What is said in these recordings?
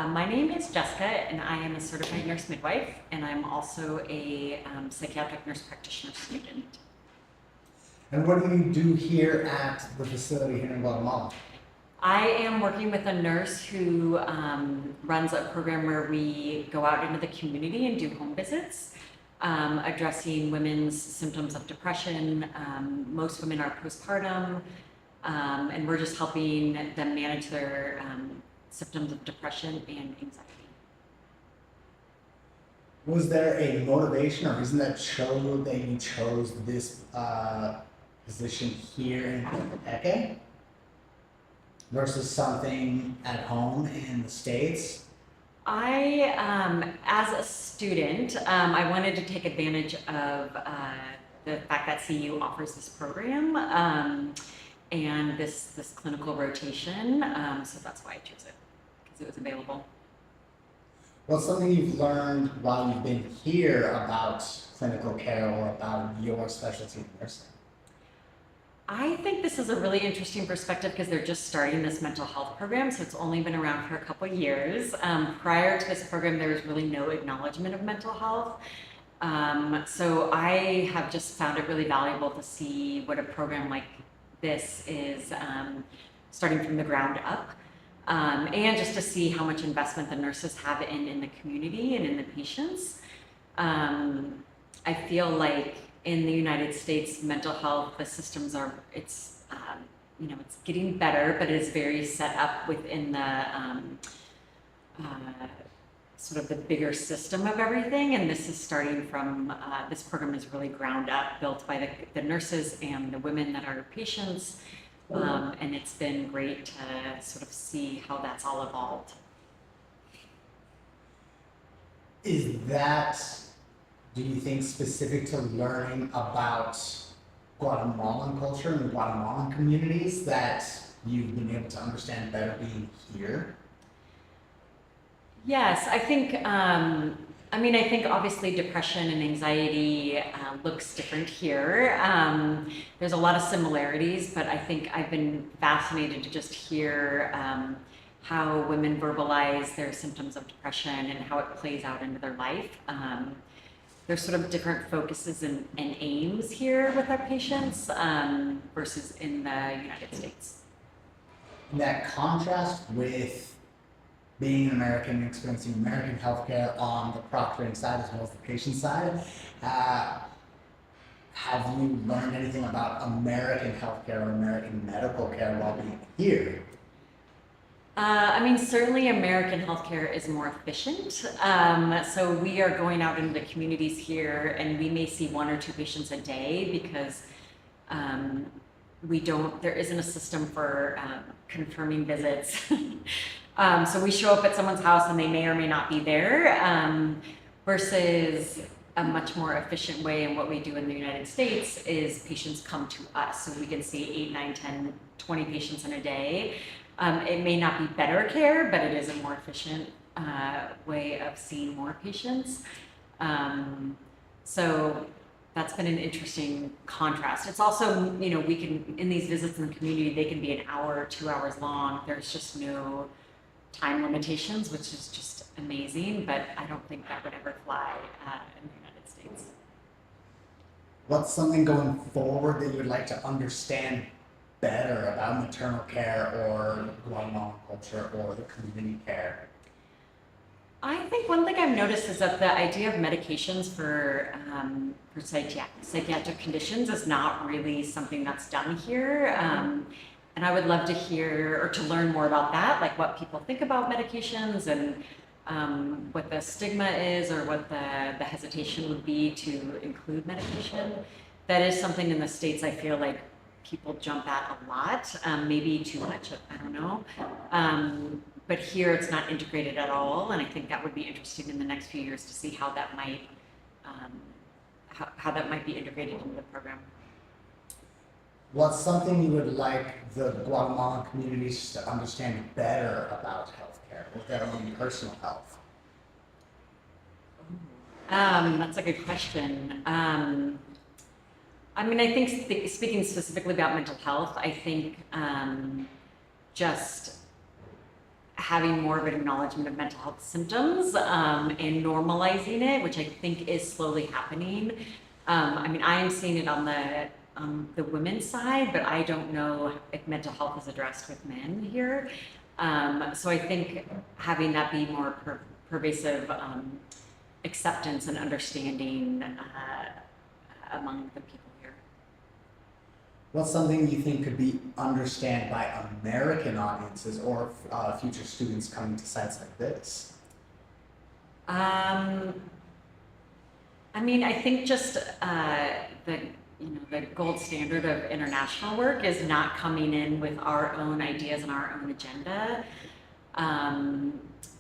My name is Jessica, and I am a certified nurse midwife, and I'm also a psychiatric nurse practitioner student. And what do you do here at the facility here in Guatemala? I am working with a nurse who runs a program where we go out into the community and do home visits, addressing women's symptoms of depression. Most women are postpartum, and we're just helping them manage their symptoms of depression and anxiety. Was there a motivation or reason that you chose this position here in Coatepeque versus something at home in the States? As a student, I wanted to take advantage of the fact that CU offers this program and this clinical rotation, so that's why I chose it, because it was available. What's something you've learned while you've been here about clinical care or about your specialty in nursing? I think this is a really interesting perspective because they're just starting this mental health program, so it's only been around for a couple of years. Prior to this program, there was really no acknowledgement of mental health. So I have just found it really valuable to see what a program like this is starting from the ground up. And just to see how much investment the nurses have in the community and in the patients. I feel like in the United States, mental health, the systems are, it's getting better, but it is very set up within the sort of the bigger system of everything. And this is starting from, this program is really ground up, built by the nurses and the women that are patients. And it's been great to sort of see how that's all evolved. Is that, do you think, specific to learning about Guatemalan culture and Guatemalan communities that you've been able to understand better being here? Yes, I think, I think obviously depression and anxiety looks different here. There's a lot of similarities, but I think I've been fascinated to just hear how women verbalize their symptoms of depression and how it plays out into their life. There's sort of different focuses and aims here with our patients versus in the United States. And that contrast with being an American and experiencing American healthcare on the proctoring side as well as the patient side, have you learned anything about American healthcare or American medical care while being here? Certainly American healthcare is more efficient. So we are going out into the communities here and we may see 1 or 2 patients a day because there isn't a system for confirming visits. So we show up at someone's house and they may or may not be there, versus a much more efficient way. And what we do in the United States is patients come to us. So we can see 8, 9, 10, 20 patients in a day. It may not be better care, but it is a more efficient way of seeing more patients. So that's been an interesting contrast. It's also, we can, in these visits in the community, they can be an hour, 2 hours long. There's just no time limitations, which is just amazing, but I don't think that would ever fly in the United States. What's something going forward that you'd like to understand better about maternal care or Guatemalan culture or the community care? I think one thing I've noticed is that the idea of medications for psychiatric conditions is not really something that's done here. And I would love to hear or to learn more about that, like what people think about medications and what the stigma is or what the hesitation would be to include medication. That is something in the States I feel like people jump at a lot, maybe too much, I don't know. But here it's not integrated at all, and I think that would be interesting in the next few years to see how that might how that might be integrated into the program. What's something you would like the Guatemalan communities to understand better about healthcare or their own personal health? That's a good question. I think speaking specifically about mental health, I think just having more of an acknowledgement of mental health symptoms and normalizing it, which I think is slowly happening. I mean, I am seeing it on the women's side, but I don't know if mental health is addressed with men here. So I think having that be more pervasive acceptance and understanding among the people here. What's something you think could be understood by American audiences or future students coming to sites like this? I mean, I think just the gold standard of international work is not coming in with our own ideas and our own agenda,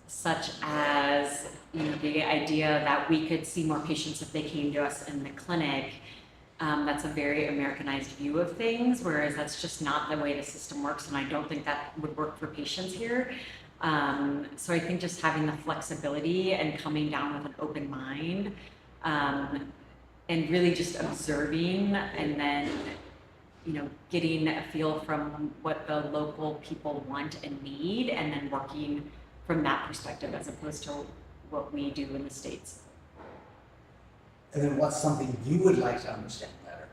such as the idea that we could see more patients if they came to us in the clinic. That's a very Americanized view of things, whereas that's just not the way the system works, and I don't think that would work for patients here. So I think just having the flexibility and coming down with an open mind, and really just observing, and then getting a feel from what the local people want and need, and then working from that perspective as opposed to what we do in the States. And then what's something you would like to understand better?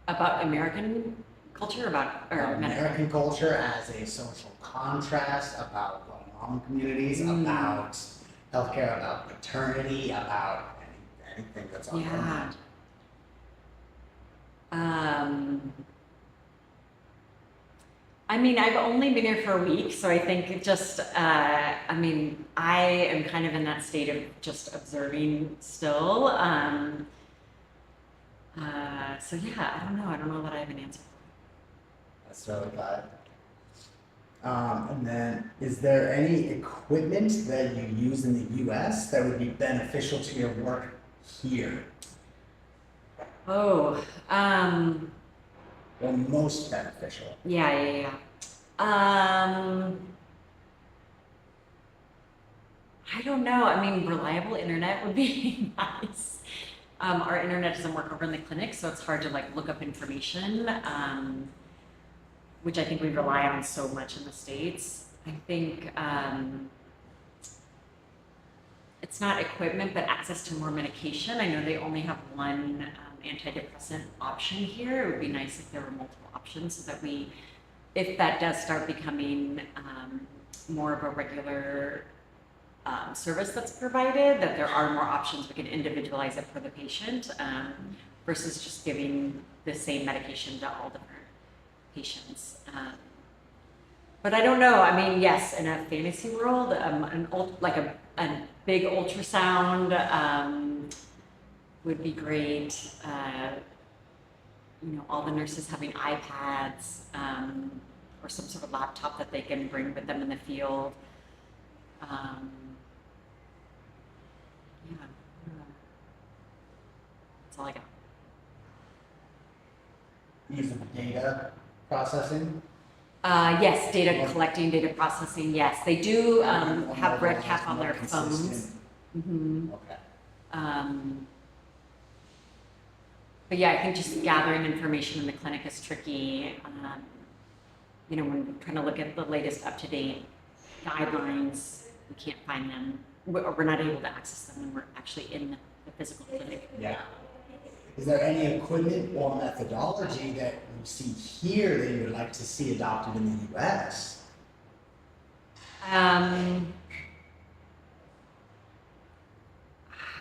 About American culture, American culture as a social contrast, about Guatemalan communities, about healthcare, about paternity, about anything that's on your mind. I mean, I've only been here for a week, so I think it just, I mean, I am kind of in that state of just observing still. So yeah, I don't know that I have an answer. That's really good. And then, is there any equipment that you use in the U.S. that would be beneficial to your work here? Oh, Or most beneficial? yeah. I don't know. I mean, reliable internet would be nice. Our internet doesn't work over in the clinic, so it's hard to look up information, which I think we rely on so much in the States. I think it's not equipment, but access to more medication. I know they only have one antidepressant option here. It would be nice if there were multiple options so that if that does start becoming more of a regular service that's provided, that there are more options. We can individualize it for the patient versus just giving the same medication to all different patients. But I don't know. I mean, yes, in a fantasy world, a big ultrasound would be great. All the nurses having iPads or some sort of laptop that they can bring with them in the field. Yeah, that's all I got. Using data processing? Yes, data collecting, data processing. Yes, they do have RedCap on their phones. Mm-hmm. Okay. But yeah, I think just gathering information in the clinic is tricky. When we're trying to look at the latest up-to-date guidelines, we can't find them. We're not able to access them when we're actually in the physical clinic. Yeah. Is there any equipment or methodology that you see here that you would like to see adopted in the U.S.? I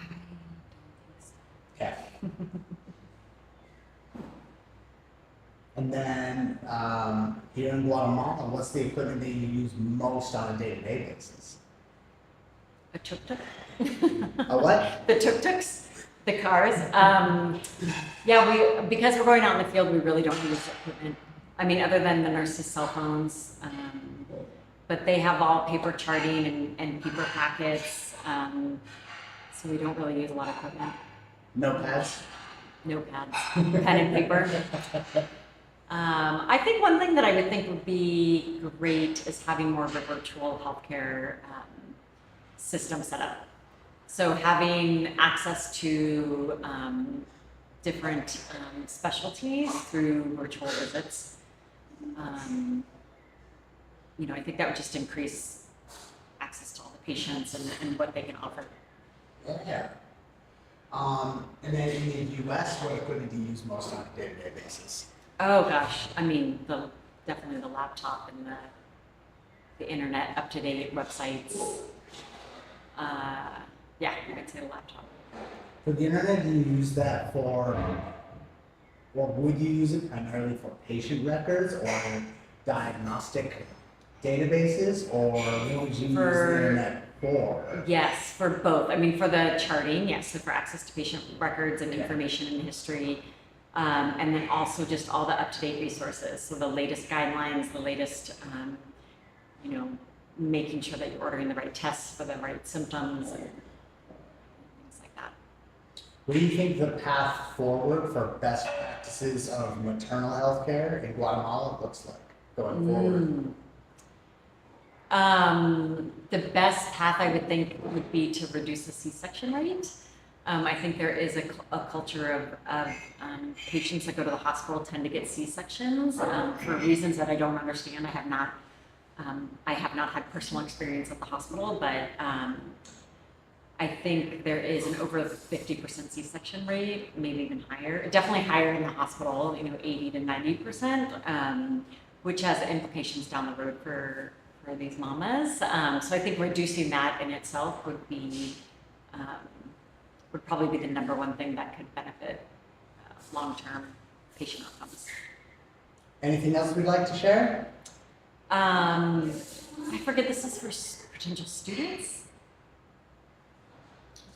don't think so. Okay. And then here in Guatemala, what's the equipment that you use most on a day-to-day basis? A tuk-tuk? A what? The tuk-tuks, the cars. Yeah, because we're going out in the field, we really don't use equipment. I mean, other than the nurses' cell phones, but they have all paper charting and paper packets, so we don't really use a lot of equipment. Notepads? Notepads, pen and paper. I think one thing that I would think would be great is having more of a virtual healthcare system set up. So having access to different specialties through virtual visits. I think that would just increase access to all the patients and what they can offer. Yeah. And then in the US, what equipment do you use most on a day-to-day basis? Oh gosh, I mean, definitely the laptop and the internet, up-to-date websites. Yeah, I'd say the laptop. For the internet, do you use that for, or would you use it primarily for patient records or diagnostic databases, or what would you use the internet for? Yes, for both. I mean, for the charting, yes, so for access to patient records and information and history. And then also just all the up-to-date resources. So the latest guidelines, the latest, making sure that you're ordering the right tests for the right symptoms and things like that. What do you think the path forward for best practices of maternal health care in Guatemala looks like going forward? The best path I would think would be to reduce the C-section rate. I think there is a culture of patients that go to the hospital tend to get C-sections for reasons that I don't understand. I have not had personal experience at the hospital, but I think there is an over 50% C-section rate, maybe even higher, definitely higher in the hospital, 80 to 90%, which has implications down the road for these mamas. So I think reducing that in itself would probably be the number one thing that could benefit long-term patient outcomes. Anything else we'd like to share? I forget, this is for potential students?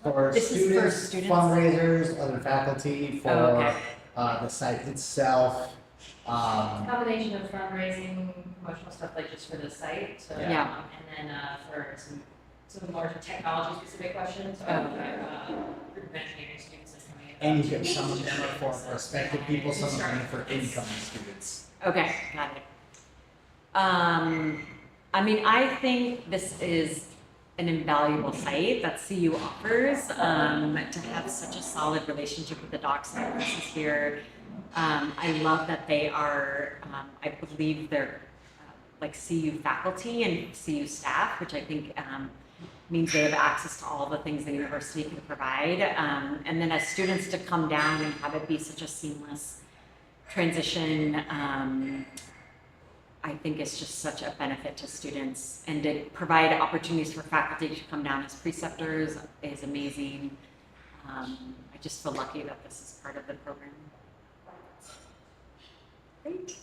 For This is for students? fundraisers, other faculty, for Oh, okay. The site itself. Combination of fundraising, promotional stuff like just for the site, so, Yeah. and then, for some more technology specific questions, Oh, okay. group of engineering students that's coming in. And you get some of them are for prospective people, some of them are for incoming students. Okay, got it. I mean, I think this is an invaluable site that CU offers, to have such a solid relationship with the docs and the nurses here. I love that they are, I believe they're like CU faculty and CU staff, which I think means they have access to all the things the university can provide. And then as students to come down and have it be such a seamless transition, I think it's just such a benefit to students, and to provide opportunities for faculty to come down as preceptors is amazing. I just feel lucky that this is part of the program. Great.